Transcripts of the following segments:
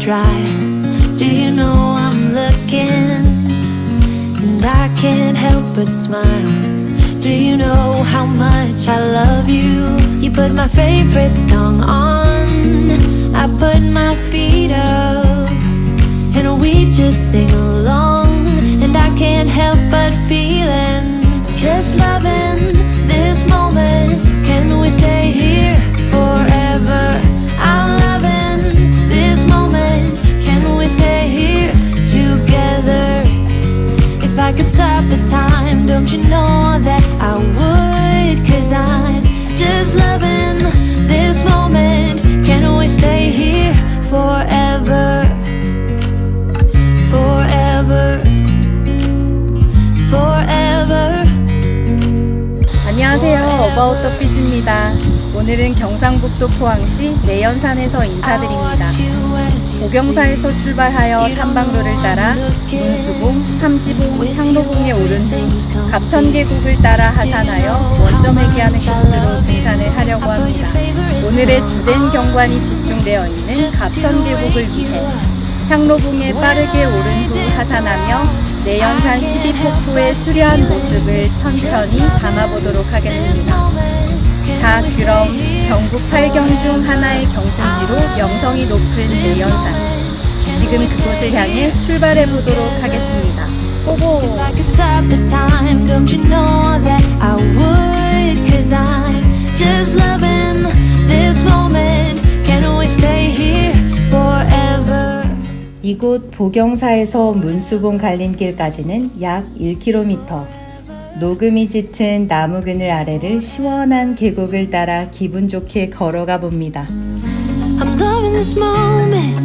dry. Do you know I'm looking, and I can't help but smile. Do you know how much I love you? You put my favorite song on, I put my feet up, and we just sing along. And I can't help but feeling, just loving this moment. Can we stay here forever? I'm loving this moment. Can we stay here together? If I could stop the time, don't you know that I would? 'Cause I'm just loving this moment. Can we stay here forever? Forever, forever. 안녕하세요. 어바웃 더 피쉬입니다. 오늘은 경상북도 포항시 내연산에서 인사드립니다. 보경사에서 출발하여 탐방로를 따라 문수봉, 삼지봉, 향로봉에 오른 후 갑천계곡을 따라 하산하여 원점에 기하는 코스로 등산을 하려고 합니다. 오늘의 주된 경관이 집중되어 있는 갑천계곡을 위해 향로봉에 빠르게 오른 후 하산하며 내연산 12폭포의 수려한 모습을 천천히 담아보도록 하겠습니다. 자, 그럼 경북 8경 중 하나의 경승지로 명성이 높은 내연산, 지금 그곳을 향해 출발해 보도록 하겠습니다. 고고! If I could stop the time, don't you know that I would? 'Cause I'm just loving this moment. Can we stay here forever? 이곳 보경사에서 문수봉 갈림길까지는 약 1km. 녹음이 짙은 나무 그늘 아래를 시원한 계곡을 따라 기분 좋게 걸어가 봅니다. I'm loving this moment.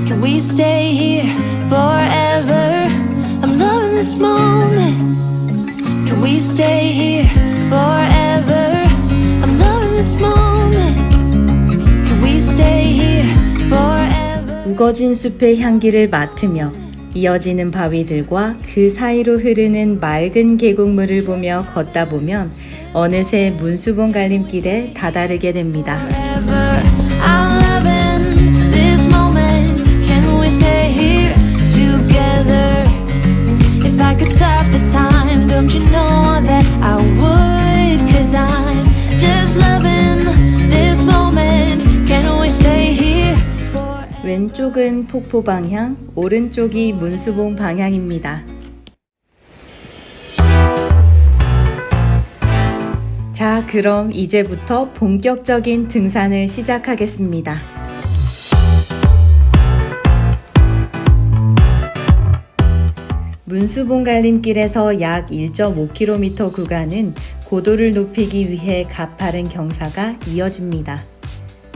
Can we stay here forever? I'm loving this moment. Can we stay here forever? I'm loving this moment. Can we stay here forever? 우거진 숲의 향기를 맡으며 이어지는 바위들과 그 사이로 흐르는 맑은 계곡물을 보며 걷다 보면 어느새 문수봉 갈림길에 다다르게 됩니다. Forever, I'm loving this moment. Can we stay here together? If I could stop the time, don't you know that I would? 'Cause I'm just loving this moment. Can we stay here forever? 왼쪽은 폭포 방향, 오른쪽이 문수봉 방향입니다. 자, 그럼 이제부터 본격적인 등산을 시작하겠습니다. 문수봉 갈림길에서 약 1.5km 구간은 고도를 높이기 위해 가파른 경사가 이어집니다.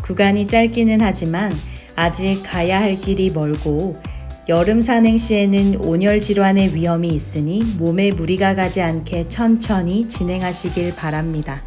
구간이 짧기는 하지만 아직 가야 할 길이 멀고 여름 산행 시에는 온열 질환의 위험이 있으니 몸에 무리가 가지 않게 천천히 진행하시길 바랍니다.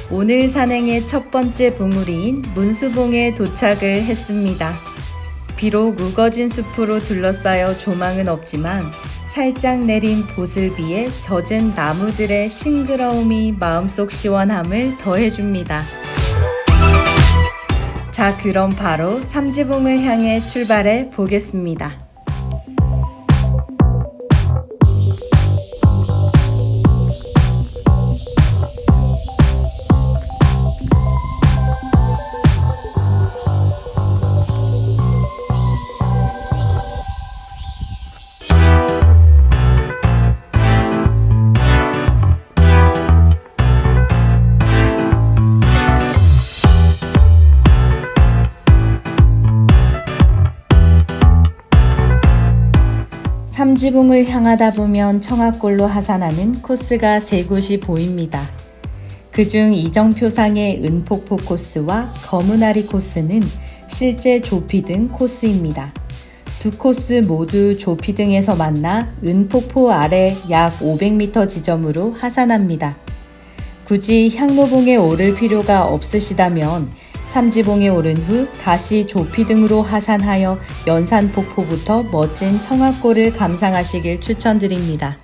오늘 산행의 첫 번째 봉우리인 문수봉에 도착을 했습니다. 비록 우거진 숲으로 둘러싸여 조망은 없지만 살짝 내린 보슬비에 젖은 나무들의 싱그러움이 마음속 시원함을 더해줍니다. 자, 그럼 바로 삼지봉을 향해 출발해 보겠습니다. 삼지봉을 향하다 보면 청하골로 하산하는 코스가 세 곳이 보입니다. 그중 이정표상의 은폭포 코스와 거문아리 코스는 실제 조피등 코스입니다. 두 코스 모두 조피등에서 만나 은폭포 아래 약 500m 지점으로 하산합니다. 굳이 향로봉에 오를 필요가 없으시다면 삼지봉에 오른 후 다시 조피등으로 하산하여 연산폭포부터 멋진 청하골을 감상하시길 추천드립니다.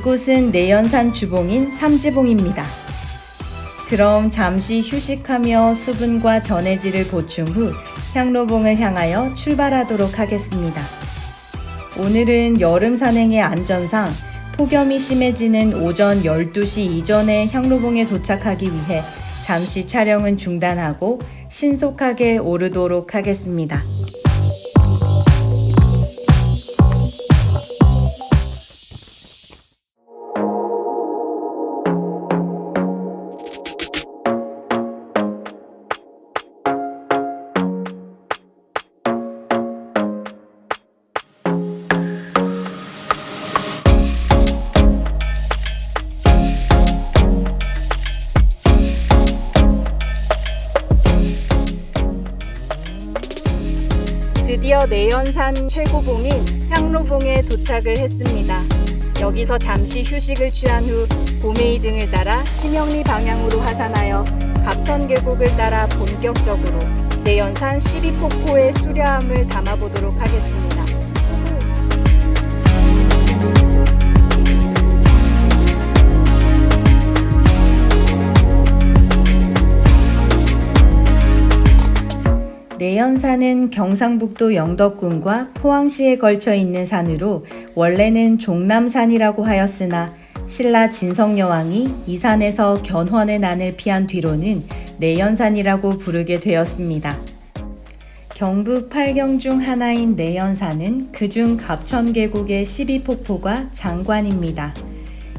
이곳은 내연산 주봉인 삼지봉입니다. 그럼 잠시 휴식하며 수분과 전해질을 보충 후 향로봉을 향하여 출발하도록 하겠습니다. 오늘은 여름 산행의 안전상 폭염이 심해지는 오전 12시 이전에 향로봉에 도착하기 위해 잠시 촬영은 중단하고 신속하게 오르도록 하겠습니다. 드디어 내연산 최고봉인 향로봉에 도착을 했습니다. 여기서 잠시 휴식을 취한 후 고메이 등을 따라 심영리 방향으로 하산하여 갑천 계곡을 따라 본격적으로 내연산 12폭포의 수려함을 담아보도록 하겠습니다. 내연산은 경상북도 영덕군과 포항시에 걸쳐 있는 산으로 원래는 종남산이라고 하였으나 신라 진성여왕이 이 산에서 견훤의 난을 피한 뒤로는 내연산이라고 부르게 되었습니다. 경북 8경 중 하나인 내연산은 그중 갑천계곡의 12폭포가 장관입니다.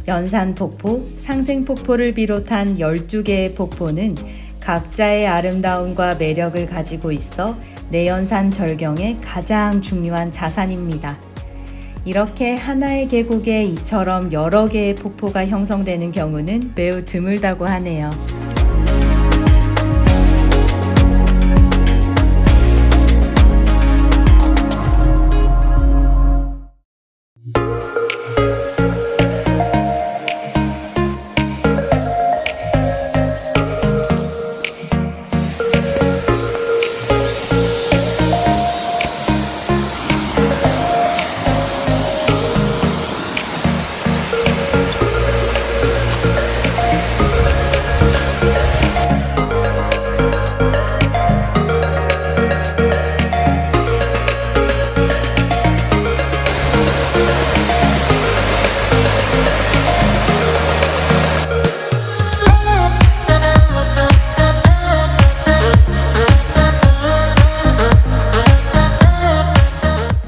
연산폭포, 상생폭포를 비롯한 12개의 폭포는 각자의 아름다움과 매력을 가지고 있어 내연산 절경의 가장 중요한 자산입니다. 이렇게 하나의 계곡에 이처럼 여러 개의 폭포가 형성되는 경우는 매우 드물다고 하네요.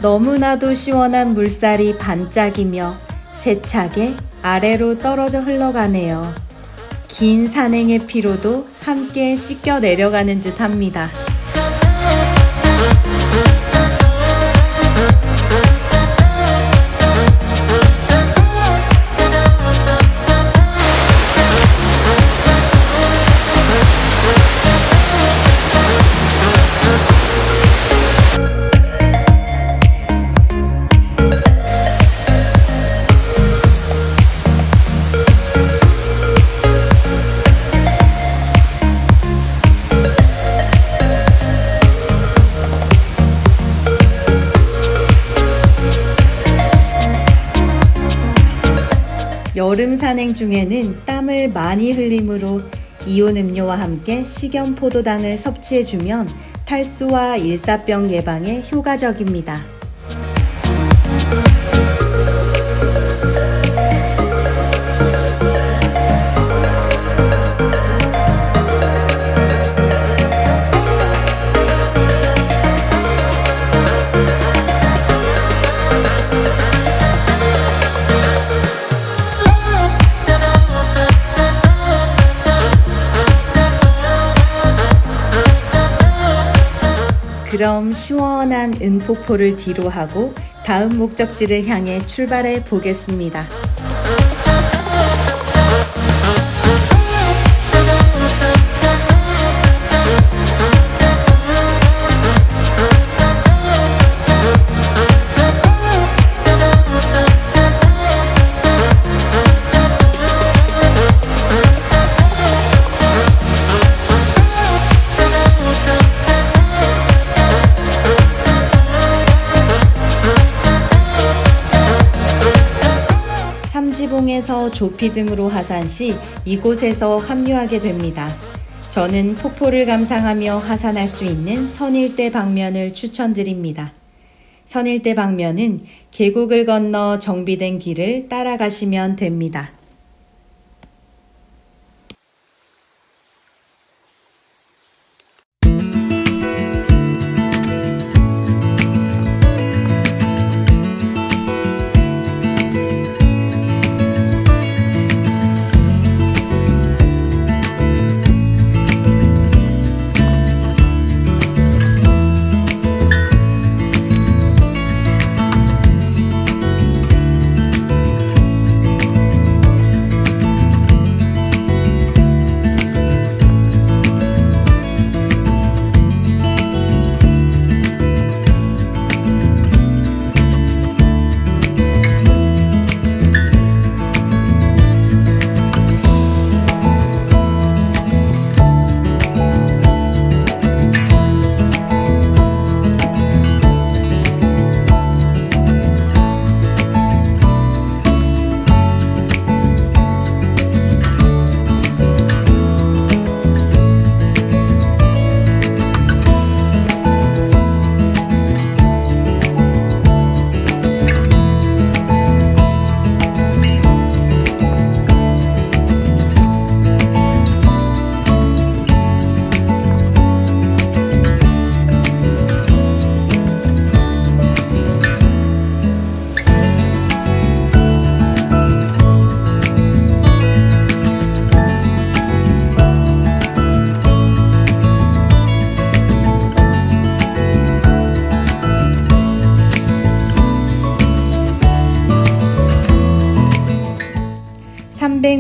너무나도 시원한 물살이 반짝이며 세차게 아래로 떨어져 흘러가네요. 긴 산행의 피로도 함께 씻겨 내려가는 듯 합니다. 여름 산행 중에는 땀을 많이 흘리므로 이온 음료와 함께 식염포도당을 섭취해주면 탈수와 일사병 예방에 효과적입니다. 그럼 시원한 은폭포를 뒤로 하고 다음 목적지를 향해 출발해 보겠습니다. 삼지봉에서 조피 등으로 하산 시 이곳에서 합류하게 됩니다. 저는 폭포를 감상하며 하산할 수 있는 선일대 방면을 추천드립니다. 선일대 방면은 계곡을 건너 정비된 길을 따라가시면 됩니다.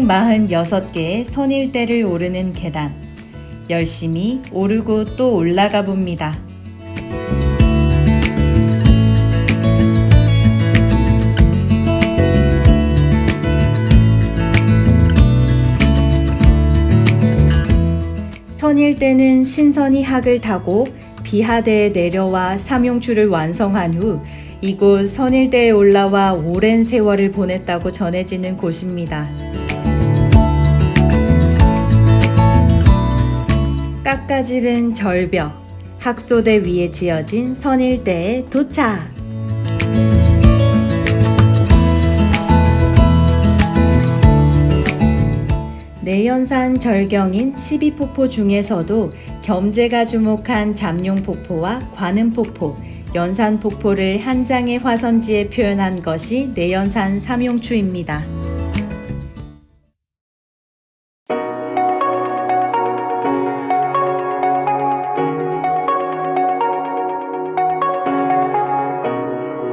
(346개의) 선일대를 오르는 계단. 열심히 오르고 또 올라가 봅니다. 선일대는 신선이 학을 타고 비하대에 내려와 삼용추를 완성한 후 이곳 선일대에 올라와 오랜 세월을 보냈다고 전해지는 곳입니다. 깎아지른 절벽, 학소대 위에 지어진 선일대에 도착! 내연산 절경인 12폭포 중에서도 겸재가 주목한 잠룡폭포와 관음폭포, 연산폭포를 한 장의 화선지에 표현한 것이 내연산 삼용추입니다.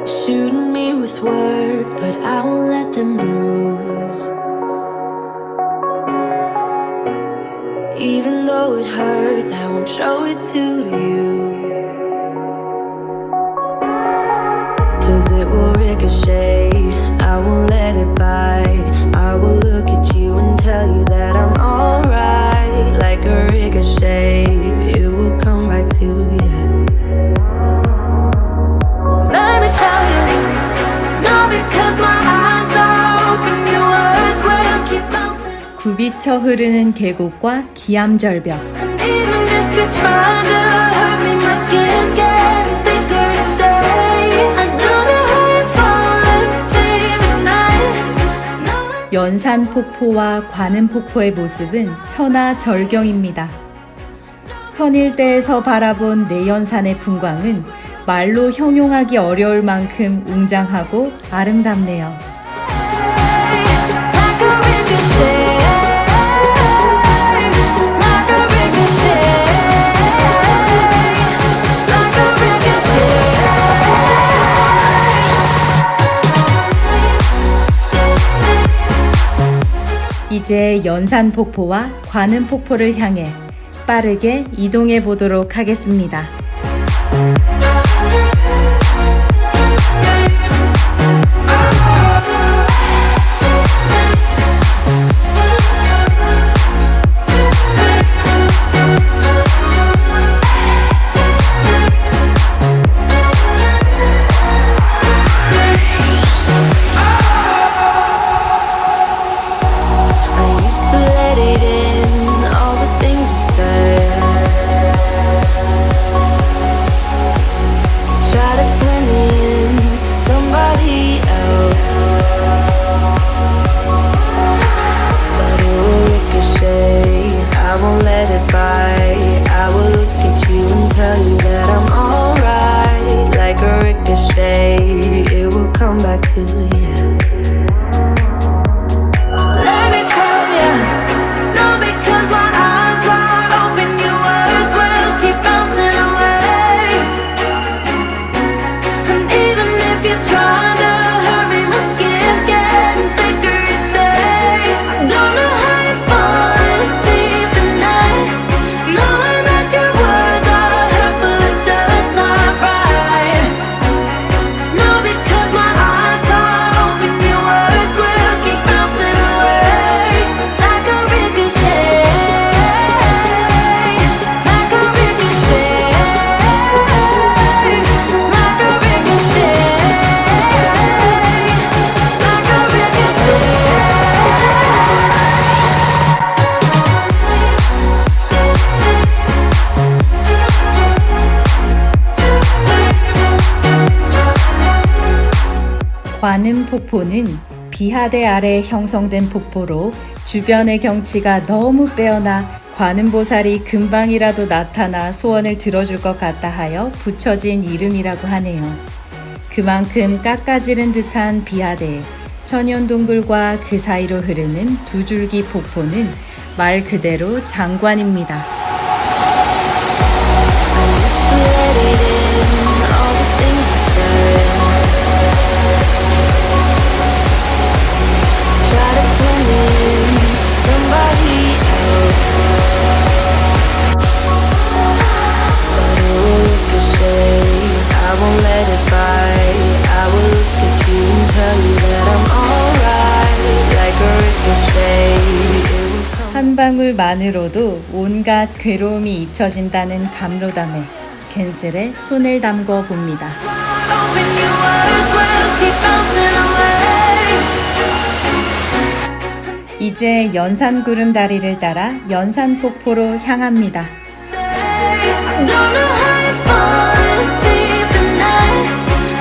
Shooting me with words, but I won't let them bruise. Even though it hurts, I won't show it to you. 'Cause it will ricochet, I won't let it bite. I will look at you and tell you that I'm alright. Like a ricochet, it will come back to you. Let me tell you, no, because my eyes are open, your words will keep bouncing. 굽이쳐 흐르는 계곡과 기암절벽, And even if you're trying to hurt me, my skin's getting thicker each day. I don't know how you fall asleep at night. No, 연산폭포와 관음폭포의 모습은 천하절경입니다. 선일대에서 바라본 내연산의 풍광은 말로 형용하기 어려울 만큼 웅장하고 아름답네요. like a ricochet, like a ricochet, like a ricochet. 이제 연산폭포와 관음폭포를 향해 빠르게 이동해 보도록 하겠습니다. I used to let it in, all the things you said. Try to turn me into somebody else, but it will ricochet. I won't let it bite. I will look at you and tell you that I'm alright. Like a ricochet, it will come back to you. Let me tell you, no, because my eyes are open, your words will keep bouncing away. And even if you're trying to hurt me, my skin's getting thicker each day. I don't know how you fall asleep at night, knowing that your words are hurtful, it's just not right. No, because my eyes are open, your words will keep bouncing away. Like a ricochet, like a ricochet, like a ricochet, like a ricochet. 관음폭포는 비하대 아래 형성된 폭포로 주변의 경치가 너무 빼어나 관음보살이 금방이라도 나타나 소원을 들어줄 것 같다 하여 붙여진 이름이라고 하네요. 그만큼 깎아지른 듯한 비하대, 천연동굴과 그 사이로 흐르는 두 줄기 폭포는 말 그대로 장관입니다. I used to let it in, all the things you said. Try to turn me into somebody else, but it will ricochet. I won't let it bite. I will look at you and tell you that I'm alright. Like a ricochet, it will come. 한 방울만으로도 온갖 괴로움이 잊혀진다는 감로담에 괜스레 손을 담궈 봅니다. Open, your words will keep bouncing away. 이제 연산구름 다리를 따라 연산폭포로 향합니다. I don't know how you fall asleep at night,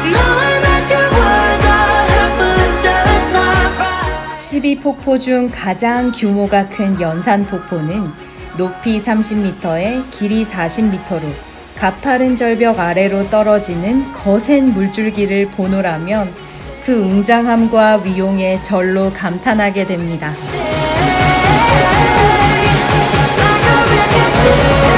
knowing that your words are hurtful, it's just not right. 12폭포 중 가장 규모가 큰 연산폭포는 높이 30m에 길이 40m로 가파른 절벽 아래로 떨어지는 거센 물줄기를 보노라면 그 웅장함과 위용에 절로 감탄하게 됩니다. Like a ricochet.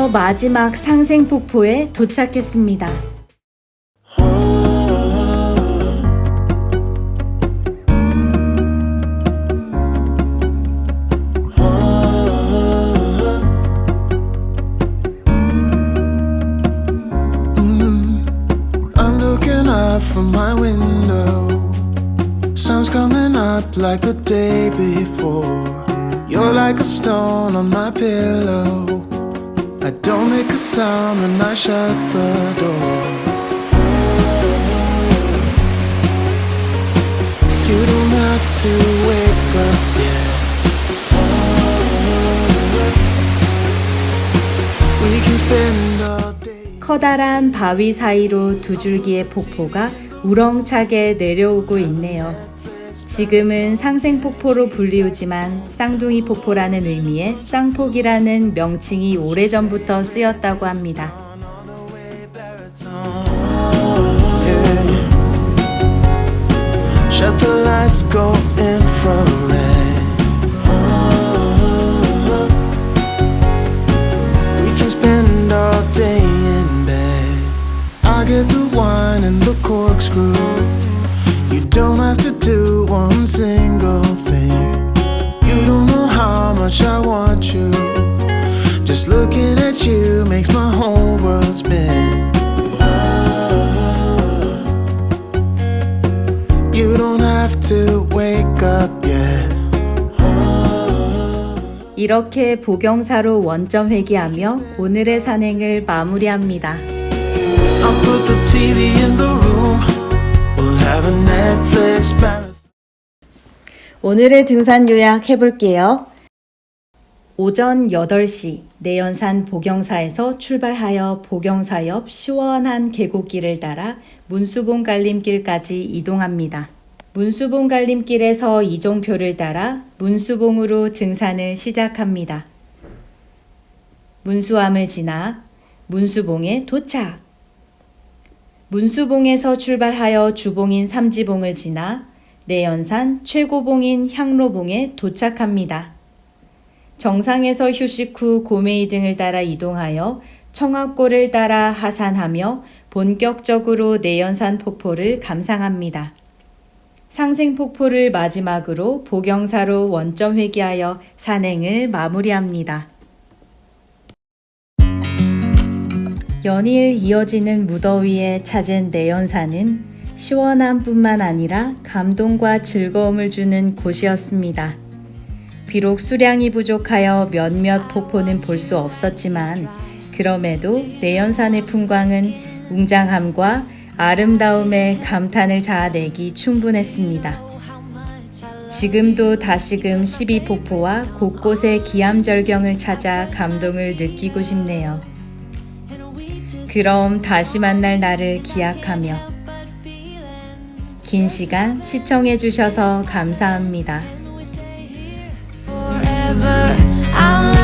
드디어 마지막 상생폭포에 도착했습니다. I'm looking up from my window. Sun's coming up like the day before. You're like a stone on my pillow. I don't make a sound when I shut the door. You don't have to wake up yet. We can spend all day. 커다란 바위 사이로 두 줄기의 폭포가 우렁차게 내려오고 있네요. 지금은 상생폭포로 불리우지만 쌍둥이 폭포라는 의미의 쌍폭이라는 명칭이 오래전부터 쓰였다고 합니다. Shut the lights, go infrared. We can spend all day in bed. I get the wine and the corkscrew. You don't have to do one single thing. You don't know how much I want you. Just looking at you makes my whole world spin. You don't have to wake up yet. 이렇게 복영사로 원점 회귀하며 오늘의 산행을 마무리합니다. I'll put the TV in the room. We'll have a Netflix marathon. 오늘의 등산 요약 해볼게요. 오전 8시 내연산 복영사에서 출발하여 복영사 옆 시원한 계곡길을 따라 문수봉 갈림길까지 이동합니다. 문수봉 갈림길에서 이종표를 따라 문수봉으로 등산을 시작합니다. 문수암을 지나 문수봉에 도착! 문수봉에서 출발하여 주봉인 삼지봉을 지나 내연산 최고봉인 향로봉에 도착합니다. 정상에서 휴식 후 고메이 등을 따라 이동하여 청학골을 따라 하산하며 본격적으로 내연산 폭포를 감상합니다. 상생폭포를 마지막으로 복영사로 원점 회귀하여 산행을 마무리합니다. 연일 이어지는 무더위에 찾은 내연산은 시원함뿐만 아니라 감동과 즐거움을 주는 곳이었습니다. 비록 수량이 부족하여 몇몇 폭포는 볼 수 없었지만 그럼에도 내연산의 풍광은 웅장함과 아름다움에 감탄을 자아내기 충분했습니다. 지금도 다시금 12폭포와 곳곳의 기암절경을 찾아 감동을 느끼고 싶네요. 그럼 다시 만날 날을 기약하며 긴 시간 시청해 주셔서 감사합니다. forever. I'll